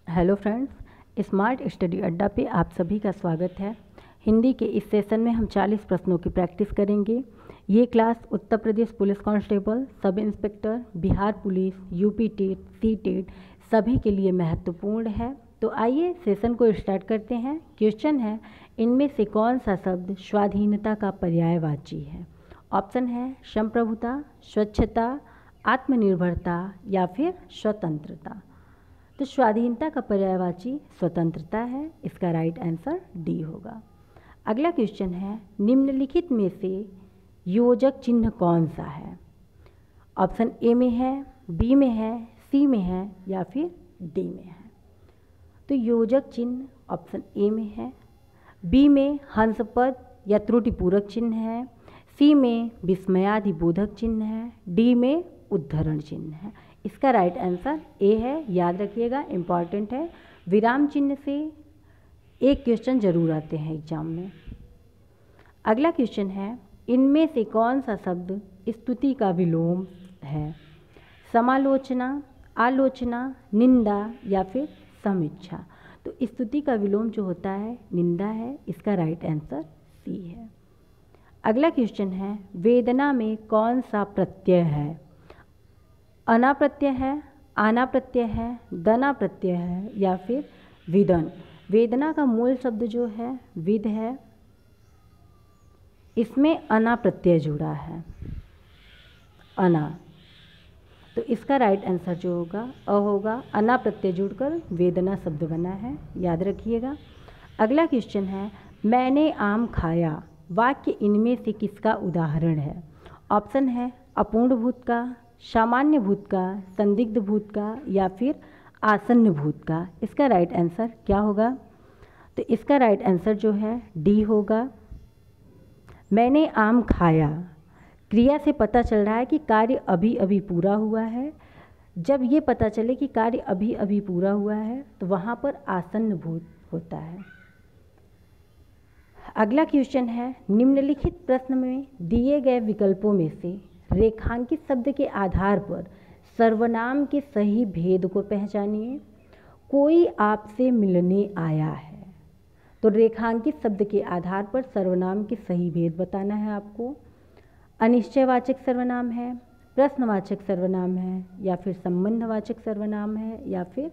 Hello friends, smart study अड्डा पे आप सभी का स्वागत है। हिंदी के इस सेशन में हम 40 प्रश्नों की प्रैक्टिस करेंगे। ये class Uttar Pradesh police constable, sub inspector, Bihar police, UP TET, C TET सभी के लिए महत्वपूर्ण है। तो आइए सेशन को स्टार्ट करते हैं। क्वेश्चन है, इनमें से कौन सा शब्द स्वाधीनता का पर्यायवाची है? ऑप्शन है संप्रभुता, स्वच्छता, आत्मनिर्भरता या फिर स्वतंत्रता। तो स्वाधीनता का पर्यायवाची स्वतंत्रता है। इसका राइट आंसर डी होगा। अगला क्वेश्चन है, निम्नलिखित में से योजक चिन्ह कौन सा है? ऑप्शन ए में है, बी में है, सी में है या फिर डी में है। तो योजक चिन्ह ऑप्शन ए में है, बी में हंसपद या त्रुटिपूरक चिन्ह है, सी में विस्मयादिबोधक चिन्ह है, डी में उद्धरण चिन्ह है। इसका राइट आंसर ए है। याद रखिएगा, इम्पॉर्टेंट है। विराम चिन्ह से एक क्वेश्चन जरूर आते हैं एग्जाम में। अगला क्वेश्चन है, इनमें से कौन सा शब्द स्तुति का विलोम है? समालोचना, आलोचना, निंदा या फिर समीक्षा। तो स्तुति का विलोम जो होता है निंदा है। इसका राइट आंसर सी है। अगला क्वेश्चन है, वेदना में कौन सा प्रत्यय है? अना प्रत्यय है, आना प्रत्यय है, दना प्रत्यय है या फिर विदन। वेदना का मूल शब्द जो है विद है, इसमें अना प्रत्यय जुड़ा है, अना। तो इसका राइट आंसर जो होगा अ होगा। अना प्रत्यय जुड़कर वेदना शब्द बना है, याद रखिएगा। अगला क्वेश्चन है, मैंने आम खाया वाक्य इनमें से किसका उदाहरण है? ऑप्शन है अपूर्ण भूत का, सामान्य भूत का, संदिग्ध भूत का या फिर आसन्न भूत का। इसका राइट आंसर क्या होगा? तो इसका राइट आंसर जो है डी होगा। मैंने आम खाया, क्रिया से पता चल रहा है कि कार्य अभी अभी पूरा हुआ है। जब ये पता चले कि कार्य अभी अभी पूरा हुआ है तो वहाँ पर आसन्न भूत होता है। अगला क्वेश्चन है, निम्नलिखित प्रश्न में दिए गए विकल्पों में से रेखांकित शब्द के आधार पर सर्वनाम के सही भेद को पहचानिए। कोई आपसे मिलने आया है। तो रेखांकित शब्द के आधार पर सर्वनाम के सही भेद बताना है आपको। अनिश्चयवाचक सर्वनाम है, प्रश्नवाचक सर्वनाम है या फिर संबंधवाचक सर्वनाम है या फिर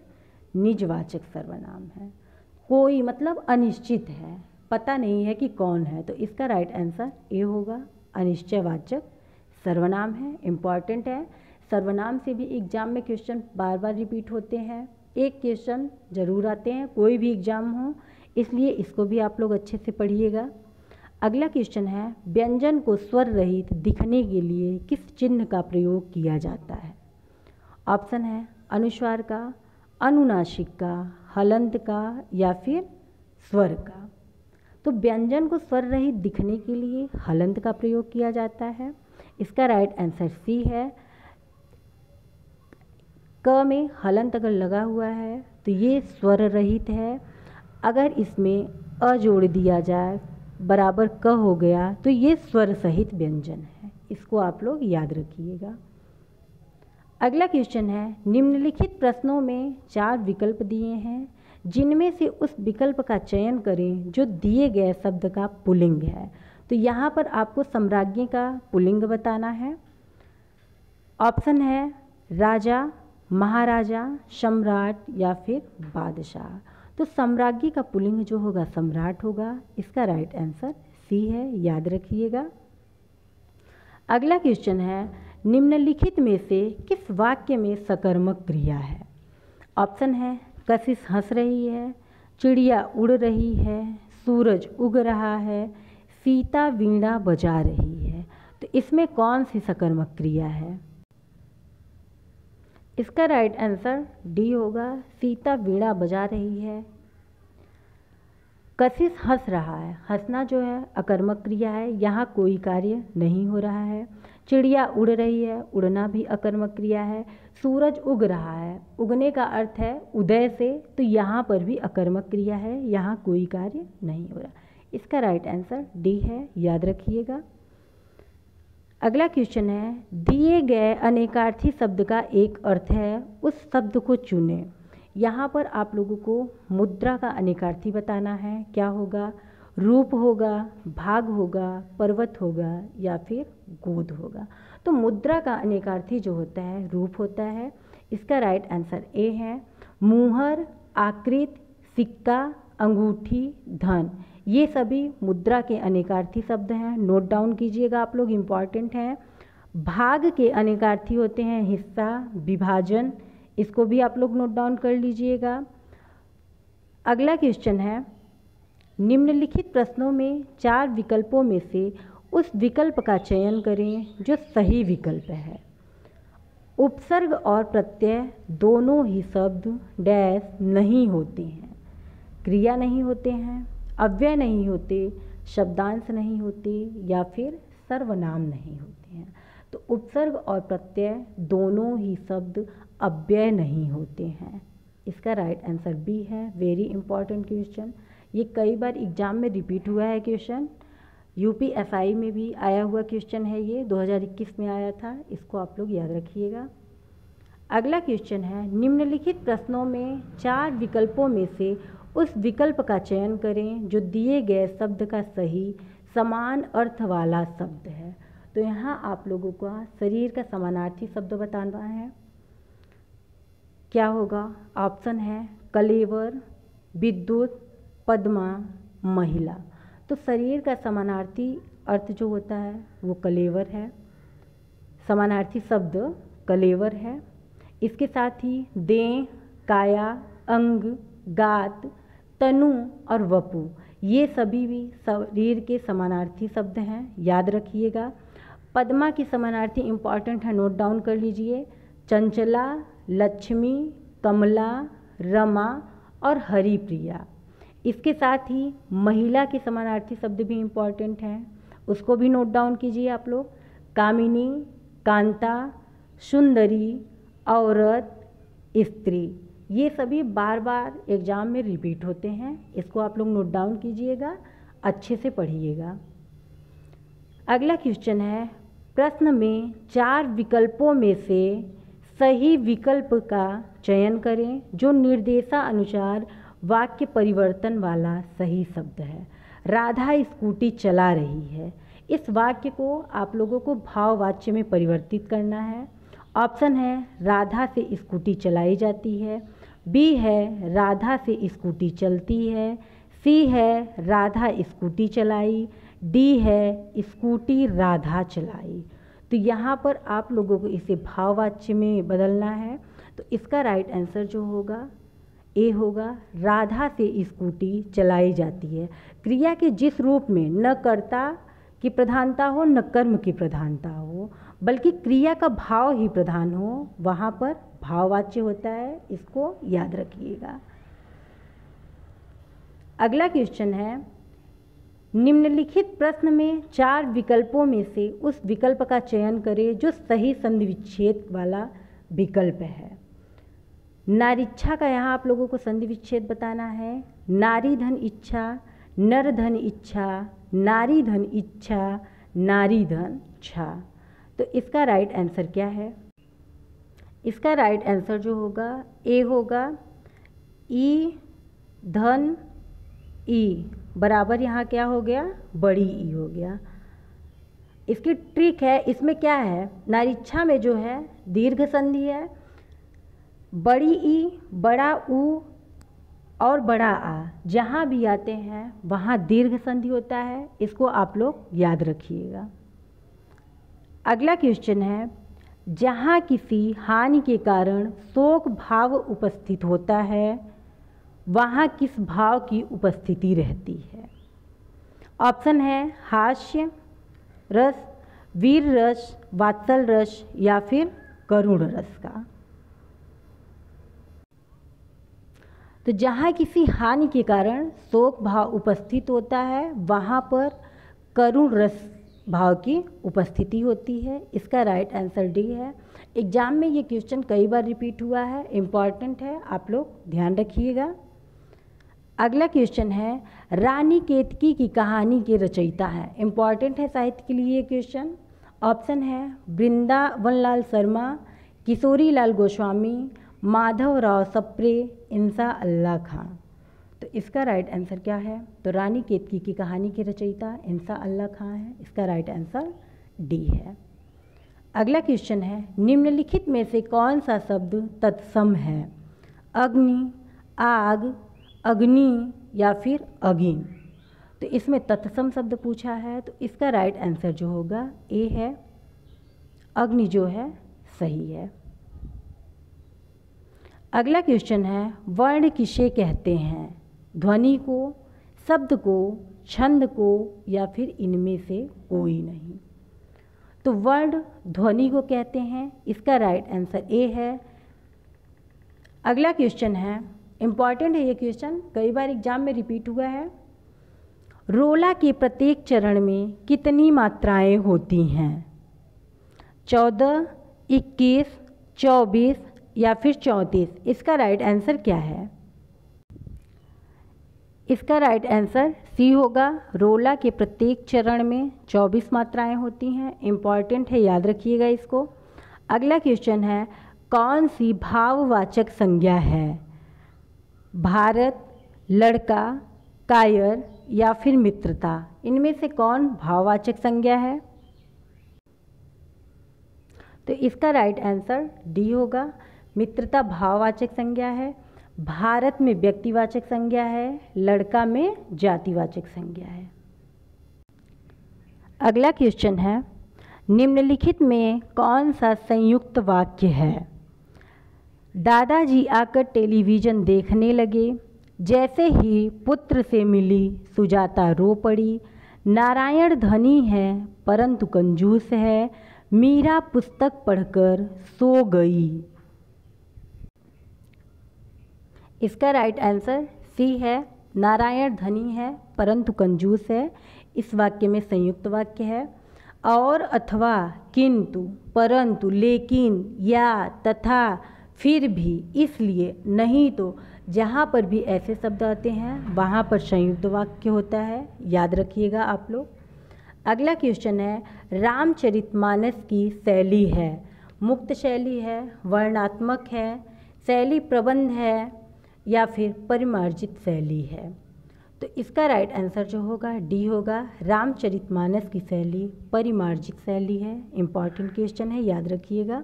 निजवाचक सर्वनाम है। कोई मतलब अनिश्चित है, पता नहीं है कि कौन है। तो इसका राइट आंसर ए होगा, अनिश्चयवाचक सर्वनाम है। इम्पॉर्टेंट है। सर्वनाम से भी एग्जाम में क्वेश्चन बार बार रिपीट होते हैं, एक क्वेश्चन जरूर आते हैं कोई भी एग्जाम हो, इसलिए इसको भी आप लोग अच्छे से पढ़िएगा। अगला क्वेश्चन है, व्यंजन को स्वर रहित दिखने के लिए किस चिन्ह का प्रयोग किया जाता है? ऑप्शन है अनुस्वार का, अनुनासिक का, हलंत का या फिर स्वर का। तो व्यंजन को स्वर रहित दिखने के लिए हलंत का प्रयोग किया जाता है। इसका राइट आंसर सी है। क में हलंत अगर लगा हुआ है तो ये स्वर रहित है। अगर इसमें अ जोड़ दिया जाए बराबर क हो गया तो ये स्वर सहित व्यंजन है। इसको आप लोग याद रखिएगा। अगला क्वेश्चन है, निम्नलिखित प्रश्नों में 4 विकल्प दिए हैं, जिनमें से उस विकल्प का चयन करें जो दिए गए शब्द का पुल्लिंग है। तो यहाँ पर आपको सम्राज्ञी का पुल्लिंग बताना है। ऑप्शन है राजा, महाराजा, सम्राट या फिर बादशाह। तो सम्राज्ञी का पुल्लिंग जो होगा सम्राट होगा। इसका राइट आंसर सी है, याद रखिएगा। अगला क्वेश्चन है, निम्नलिखित में से किस वाक्य में सकर्मक क्रिया है? ऑप्शन है कशिश हंस रही है, चिड़िया उड़ रही है, सूरज उग रहा है, सीता वीणा बजा रही है। तो इसमें कौन सी सकर्मक क्रिया है? इसका राइट आंसर डी होगा, सीता वीणा बजा रही है। कशिश हंस रहा है, हंसना जो है अकर्मक क्रिया है, यहाँ कोई कार्य नहीं हो रहा है। चिड़िया उड़ रही है, उड़ना भी अकर्मक क्रिया है। सूरज उग रहा है, उगने का अर्थ है उदय से, तो यहाँ पर भी अकर्मक क्रिया है, यहाँ कोई कार्य नहीं हो रहा। इसका राइट आंसर डी है, याद रखिएगा। अगला क्वेश्चन है, दिए गए अनेकार्थी शब्द का एक अर्थ है, उस शब्द को चुनें। यहाँ पर आप लोगों को मुद्रा का अनेकार्थी बताना है। क्या होगा? रूप होगा, भाग होगा, पर्वत होगा या फिर गोद होगा। तो मुद्रा का अनेकार्थी जो होता है रूप होता है। इसका राइट आंसर ए है। मुहर, आकृत, सिक्का, अंगूठी, धन, ये सभी मुद्रा के अनेकार्थी शब्द हैं। नोट डाउन कीजिएगा आप लोग, इम्पॉर्टेंट हैं। भाग के अनेकार्थी होते हैं हिस्सा, विभाजन, इसको भी आप लोग नोट डाउन कर लीजिएगा। अगला क्वेश्चन है, निम्नलिखित प्रश्नों में 4 विकल्पों में से उस विकल्प का चयन करें जो सही विकल्प है। उपसर्ग और प्रत्यय दोनों ही शब्द डैश नहीं होते हैं, क्रिया नहीं होते हैं, अव्यय नहीं होते, शब्दांश नहीं होते या फिर सर्वनाम नहीं होते हैं। तो उपसर्ग और प्रत्यय दोनों ही शब्द अव्यय नहीं होते हैं। इसका राइट आंसर बी है। वेरी इंपॉर्टेंट क्वेश्चन, ये कई बार एग्जाम में रिपीट हुआ है क्वेश्चन। यूपीएसआई में भी आया हुआ क्वेश्चन है, ये 2021 में आया था, इसको आप लोग याद रखिएगा। अगला क्वेश्चन है, निम्नलिखित प्रश्नों में 4 विकल्पों में से उस विकल्प का चयन करें जो दिए गए शब्द का सही समान अर्थ वाला शब्द है। तो यहाँ आप लोगों को शरीर का समानार्थी शब्द बताना है। क्या होगा? ऑप्शन है कलेवर, विद्युत, पद्मा, महिला। तो शरीर का समानार्थी अर्थ जो होता है वो कलेवर है, समानार्थी शब्द कलेवर है। इसके साथ ही देह, काया, अंग, गात, तनु और वपु, ये सभी भी शरीर के समानार्थी शब्द हैं, याद रखिएगा। पद्मा की समानार्थी इम्पॉर्टेंट है, नोट डाउन कर लीजिए। चंचला, लक्ष्मी, कमला, रमा और हरिप्रिया। इसके साथ ही महिला के समानार्थी शब्द भी इम्पॉर्टेंट हैं, उसको भी नोट डाउन कीजिए आप लोग। कामिनी, कांता, सुंदरी, औरत, स्त्री, ये सभी बार बार एग्जाम में रिपीट होते हैं, इसको आप लोग नोट डाउन कीजिएगा, अच्छे से पढ़िएगा। अगला क्वेश्चन है, प्रश्न में 4 विकल्पों में से सही विकल्प का चयन करें जो निर्देशानुसार वाक्य परिवर्तन वाला सही शब्द है। राधा स्कूटी चला रही है, इस वाक्य को आप लोगों को भाववाच्य में परिवर्तित करना है। ऑप्शन है राधा से स्कूटी चलाई जाती है, बी है राधा से स्कूटी चलती है, सी है राधा स्कूटी चलाई, डी है स्कूटी राधा चलाई। तो यहाँ पर आप लोगों को इसे भाववाच्य में बदलना है। तो इसका राइट आंसर जो होगा ए होगा, राधा से स्कूटी चलाई जाती है। क्रिया के जिस रूप में न कर्ता की प्रधानता हो न कर्म की प्रधानता हो, बल्कि क्रिया का भाव ही प्रधान हो, वहाँ पर भाववाच्य होता है, इसको याद रखिएगा। अगला क्वेश्चन है, निम्नलिखित प्रश्न में 4 विकल्पों में से उस विकल्प का चयन करें जो सही संधि विच्छेद वाला विकल्प है। नारीच्छा का यहाँ आप लोगों को संधि विच्छेद बताना है। नारी धन इच्छा, नर धन इच्छा, नारी धन इच्छा, नारी धन छा। तो इसका राइट आंसर क्या है? इसका राइट आंसर जो होगा ए होगा, ई धन ई बराबर यहाँ क्या हो गया? बड़ी ई हो गया। इसकी ट्रिक है, इसमें क्या है, नारीच्छा में जो है दीर्घ संधि है, बड़ी ई, बड़ा ऊ और बड़ा आ जहाँ भी आते हैं वहाँ दीर्घ संधि होता है, इसको आप लोग याद रखिएगा। अगला क्वेश्चन है, जहाँ किसी हानि के कारण शोक भाव उपस्थित होता है वहाँ किस भाव की उपस्थिति रहती है? ऑप्शन है हास्य रस, वीर रस, वात्सल रस या फिर करुण रस का। तो जहाँ किसी हानि के कारण शोक भाव उपस्थित होता है वहाँ पर करुण रस भाव की उपस्थिति होती है। इसका राइट आंसर डी है। एग्जाम में ये क्वेश्चन कई बार रिपीट हुआ है, इम्पॉर्टेंट है, आप लोग ध्यान रखिएगा। अगला क्वेश्चन है, रानी केतकी की कहानी के रचयिता है, इम्पॉर्टेंट है साहित्य के लिए ये क्वेश्चन। ऑप्शन है वृंदावन लाल शर्मा, किशोरी लाल गोस्वामी, माधवराव सप्रे, इंसा अल्लाह खां। तो इसका राइट आंसर क्या है? तो रानी केतकी की कहानी के रचयिता इंसा अल्लाह खां है। इसका राइट आंसर डी है। अगला क्वेश्चन है, निम्नलिखित में से कौन सा शब्द तत्सम है? अग्नि, आग, अग्नि या फिर अगिन। तो इसमें तत्सम शब्द पूछा है, तो इसका राइट आंसर जो होगा ए है, अग्नि जो है सही है। अगला क्वेश्चन है, वर्ण किसे कहते हैं? ध्वनि को, शब्द को, छंद को या फिर इनमें से कोई नहीं। तो वर्ण ध्वनि को कहते हैं, इसका राइट आंसर ए है। अगला क्वेश्चन है, इम्पॉर्टेंट है ये क्वेश्चन, कई बार एग्जाम में रिपीट हुआ है। रोला के प्रत्येक चरण में कितनी मात्राएं होती हैं? 14, 21, 24 या फिर 34। इसका राइट आंसर क्या है? इसका राइट आंसर सी होगा। रोला के प्रत्येक चरण में 24 मात्राएं होती हैं। इम्पॉर्टेंट है, याद रखिएगा इसको। अगला क्वेश्चन है, कौन सी भाववाचक संज्ञा है? भारत, लड़का, कायर या फिर मित्रता। इनमें से कौन भाववाचक संज्ञा है? तो इसका राइट आंसर डी होगा। मित्रता भाववाचक संज्ञा है, भारत में व्यक्तिवाचक संज्ञा है, लड़का में जातिवाचक संज्ञा है। अगला क्वेश्चन है, निम्नलिखित में कौन सा संयुक्त वाक्य है? दादाजी आकर टेलीविज़न देखने लगे, जैसे ही पुत्र से मिली सुजाता रो पड़ी, नारायण धनी है परंतु कंजूस है, मीरा पुस्तक पढ़कर सो गई। इसका राइट आंसर सी है, नारायण धनी है परंतु कंजूस है। इस वाक्य में संयुक्त वाक्य है। और, अथवा, किंतु, परंतु, लेकिन, या, तथा, फिर भी, इसलिए, नहीं तो, जहाँ पर भी ऐसे शब्द आते हैं वहाँ पर संयुक्त वाक्य होता है, याद रखिएगा आप लोग। अगला क्वेश्चन है, रामचरितमानस की शैली है, मुक्त शैली है, वर्णात्मक है, शैली प्रबंध है या फिर परिमार्जित शैली है। तो इसका राइट आंसर जो होगा डी होगा। रामचरितमानस की शैली परिमार्जित शैली है। इम्पॉर्टेंट क्वेश्चन है, याद रखिएगा।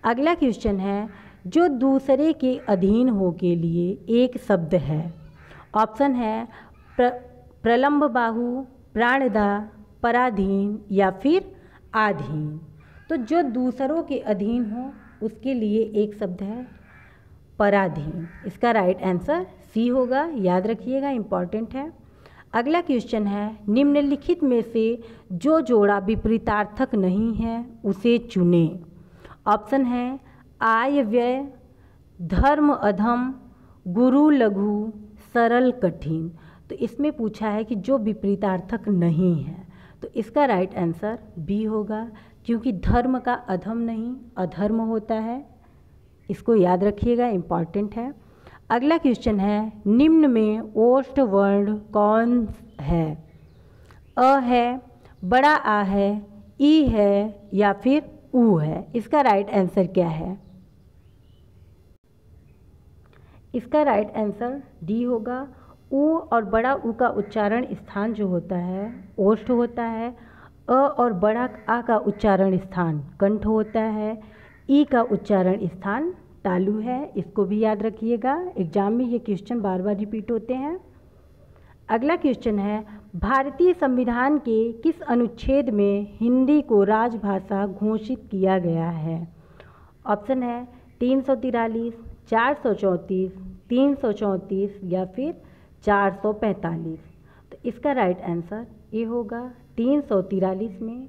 अगला क्वेश्चन है, जो दूसरे के अधीन हो के लिए एक शब्द है। ऑप्शन है प्रलंब बाहु, प्राणदा, पराधीन या फिर आधीन। तो जो दूसरों के अधीन हो उसके लिए एक शब्द है पराधीन। इसका राइट आंसर सी होगा, याद रखिएगा, इम्पॉर्टेंट है। अगला क्वेश्चन है, निम्नलिखित में से जो जोड़ा विपरीतार्थक नहीं है उसे चुने। ऑप्शन है आय व्यय, धर्म अधम, गुरु लघु, सरल कठिन। तो इसमें पूछा है कि जो विपरीतार्थक नहीं है, तो इसका राइट आंसर बी होगा, क्योंकि धर्म का अधम नहीं अधर्म होता है। इसको याद रखिएगा, इम्पॉर्टेंट है। अगला क्वेश्चन है, निम्न में ओष्ठ वर्ण कौन है? अ है, बड़ा आ है, ई है या फिर ऊ है। इसका राइट आंसर क्या है? इसका राइट आंसर डी होगा। ऊ और बड़ा ऊ का उच्चारण स्थान जो होता है ओष्ठ होता है। अ और बड़ा आ का उच्चारण स्थान कंठ होता है। ई का उच्चारण स्थान तालु है। इसको भी याद रखिएगा, एग्जाम में ये क्वेश्चन बार बार रिपीट होते हैं। अगला क्वेश्चन है, भारतीय संविधान के किस अनुच्छेद में हिंदी को राजभाषा घोषित किया गया है? ऑप्शन है 343, 434, 334 या फिर 445। तो इसका राइट आंसर ये होगा, 343 में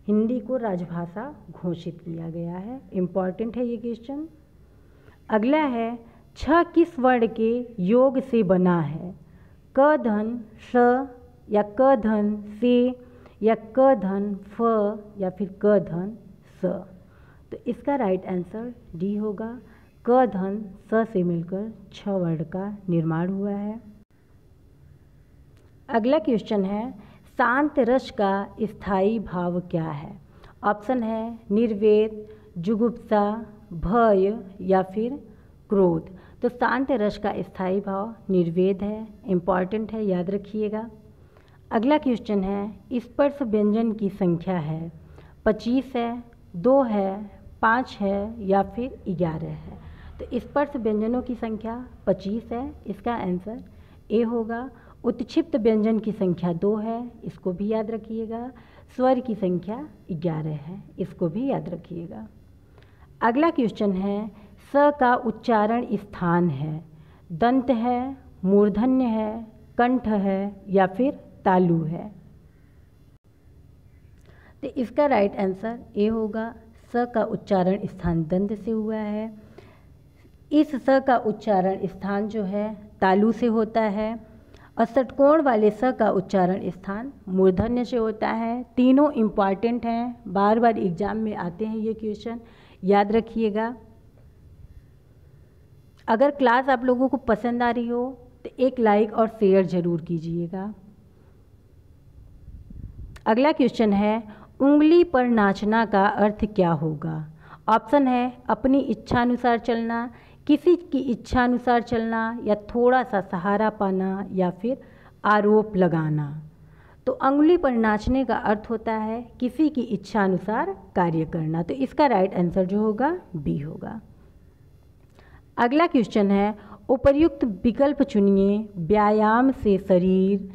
हिंदी को राजभाषा घोषित किया गया है। इम्पॉर्टेंट है ये क्वेश्चन। अगला है, छ किस वर्ण के योग से बना है? क धन स या क धन से या क धन फ या फिर क धन स। तो इसका राइट आंसर डी होगा, क धन स से मिलकर छ वर्ण का निर्माण हुआ है। अगला क्वेश्चन है, शांत रस का स्थायी भाव क्या है? ऑप्शन है निर्वेद, जुगुप्सा, भय या फिर क्रोध। तो शांत रस का स्थायी भाव निर्वेद है, इम्पॉर्टेंट है, याद रखिएगा। अगला क्वेश्चन है स्पर्श व्यंजन की संख्या है 25 है, 2 है, 5 है या फिर 11 है। तो स्पर्श व्यंजनों की संख्या 25 है, इसका आंसर ए होगा। उत्क्षिप्त व्यंजन की संख्या 2 है, इसको भी याद रखिएगा। स्वर की संख्या 11 है, इसको भी याद रखिएगा। अगला क्वेश्चन है स का उच्चारण स्थान है, दंत है, मूर्धन्य है, कंठ है या फिर तालु है। तो इसका राइट आंसर ए होगा। स का उच्चारण स्थान दंत से हुआ है। इस स का उच्चारण स्थान जो है तालु से होता है और षटकोण वाले स का उच्चारण स्थान मूर्धन्य से होता है। तीनों इम्पॉर्टेंट हैं, बार बार एग्जाम में आते हैं ये क्वेश्चन, याद रखिएगा। अगर क्लास आप लोगों को पसंद आ रही हो तो एक लाइक और शेयर जरूर कीजिएगा। अगला क्वेश्चन है उंगली पर नाचना का अर्थ क्या होगा। ऑप्शन है अपनी इच्छानुसार चलना, किसी की इच्छानुसार चलना या थोड़ा सा सहारा पाना या फिर आरोप लगाना। तो उंगली पर नाचने का अर्थ होता है किसी की इच्छानुसार कार्य करना। तो इसका राइट आंसर जो होगा बी होगा। अगला क्वेश्चन है उपर्युक्त विकल्प चुनिए। व्यायाम से शरीर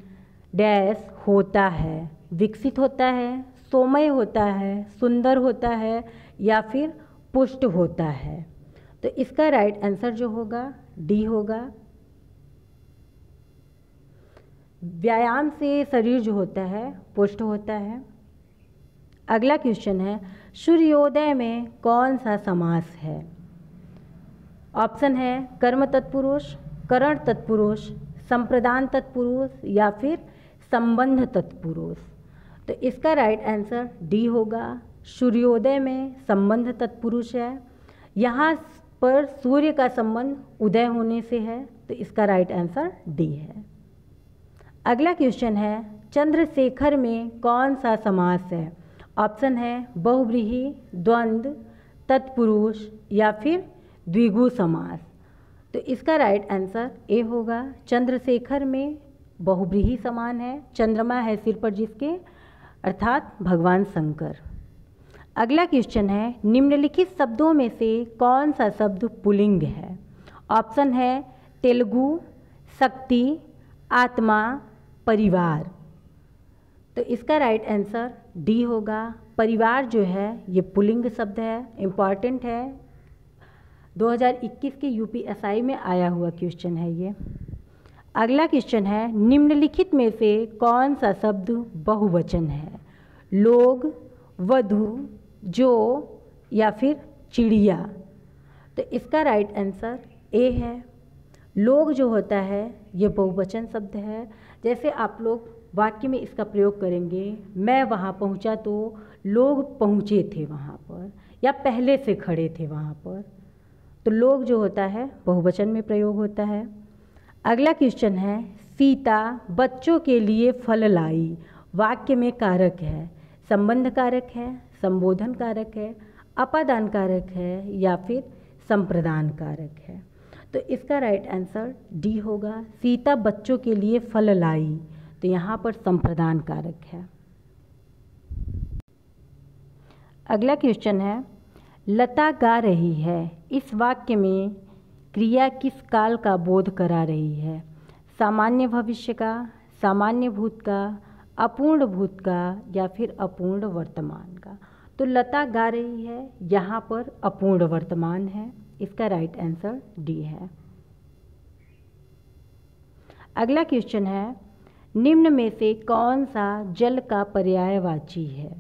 डैश होता है, विकसित होता है, सौम्य होता है, सुंदर होता है या फिर पुष्ट होता है। तो इसका राइट आंसर जो होगा डी होगा। व्यायाम से शरीर जो होता है पुष्ट होता है। अगला क्वेश्चन है सूर्योदय में कौन सा समास है। ऑप्शन है कर्म तत्पुरुष, करण तत्पुरुष, संप्रदान तत्पुरुष या फिर संबंध तत्पुरुष। तो इसका राइट आंसर डी होगा। सूर्योदय में संबंध तत्पुरुष है। यहाँ पर सूर्य का संबंध उदय होने से है, तो इसका राइट आंसर डी है। अगला क्वेश्चन है चंद्रशेखर में कौन सा समास है। ऑप्शन है बहुव्रीहि, द्वंद्व, तत्पुरुष या फिर द्विगु समास। तो इसका राइट आंसर ए होगा। चंद्रशेखर में बहुव्रीहि समान है, चंद्रमा है सिर पर जिसके, अर्थात भगवान शंकर। अगला क्वेश्चन है निम्नलिखित शब्दों में से कौन सा शब्द पुल्लिंग है। ऑप्शन है तेलुगु, शक्ति, आत्मा, परिवार। तो इसका राइट आंसर डी होगा। परिवार जो है ये पुल्लिंग शब्द है, इम्पॉर्टेंट है, 2021 के यूपीएसआई में आया हुआ क्वेश्चन है ये। अगला क्वेश्चन है निम्नलिखित में से कौन सा शब्द बहुवचन है। लोग, वधु, जो या फिर चिड़िया। तो इसका राइट आंसर ए है। लोग जो होता है ये बहुवचन शब्द है। जैसे आप लोग वाक्य में इसका प्रयोग करेंगे, मैं वहाँ पहुँचा तो लोग पहुँचे थे वहाँ पर, या पहले से खड़े थे वहाँ पर। तो लोग जो होता है बहुवचन में प्रयोग होता है। अगला क्वेश्चन है सीता बच्चों के लिए फल लाई। वाक्य में कारक है, संबंध कारक है, संबोधन कारक है, अपादान कारक है या फिर संप्रदान कारक है। तो इसका राइट आंसर डी होगा। सीता बच्चों के लिए फल लाई, तो यहाँ पर संप्रदान कारक है। अगला क्वेश्चन है लता गा रही है। इस वाक्य में क्रिया किस काल का बोध करा रही है। सामान्य भविष्य का, सामान्य भूत का, अपूर्ण भूत का या फिर अपूर्ण वर्तमान का। तो लता गा रही है, यहाँ पर अपूर्ण वर्तमान है, इसका राइट आंसर डी है। अगला क्वेश्चन है निम्न में से कौन सा जल का पर्यायवाची है।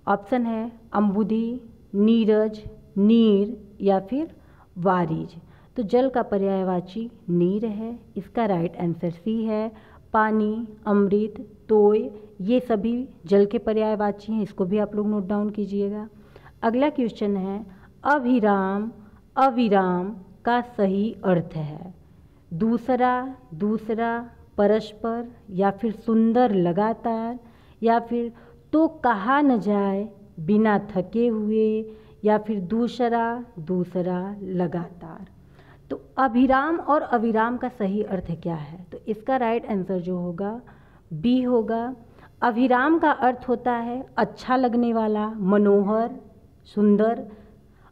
ऑप्शन है अम्बुधि, नीरज, नीर या फिर वारिज। तो जल का पर्यायवाची नीर है, इसका राइट आंसर सी है। पानी, अमृत, तोय ये सभी जल के पर्यायवाची हैं, इसको भी आप लोग नोट डाउन कीजिएगा। अगला क्वेश्चन है अभिराम अविराम का सही अर्थ है। दूसरा, दूसरा, परस्पर या फिर सुंदर लगातार या फिर तो कहा न जाए बिना थके हुए या फिर दूसरा, दूसरा लगातार। तो अभिराम और अविराम का सही अर्थ क्या है? तो इसका राइट आंसर जो होगा बी होगा। अभिराम का अर्थ होता है अच्छा लगने वाला, मनोहर, सुंदर।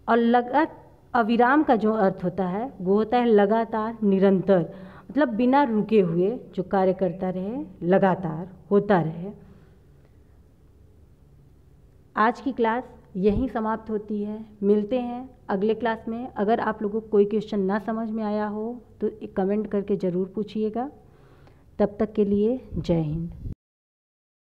और अविराम का जो अर्थ होता है वो होता है लगातार, निरंतर, मतलब बिना रुके हुए जो कार्य करता रहे, लगातार होता रहे। आज की क्लास यहीं समाप्त होती है। मिलते हैं अगले क्लास में। अगर आप लोगों को कोई क्वेश्चन ना समझ में आया हो तो कमेंट करके ज़रूर पूछिएगा। तब तक के लिए जय हिंद।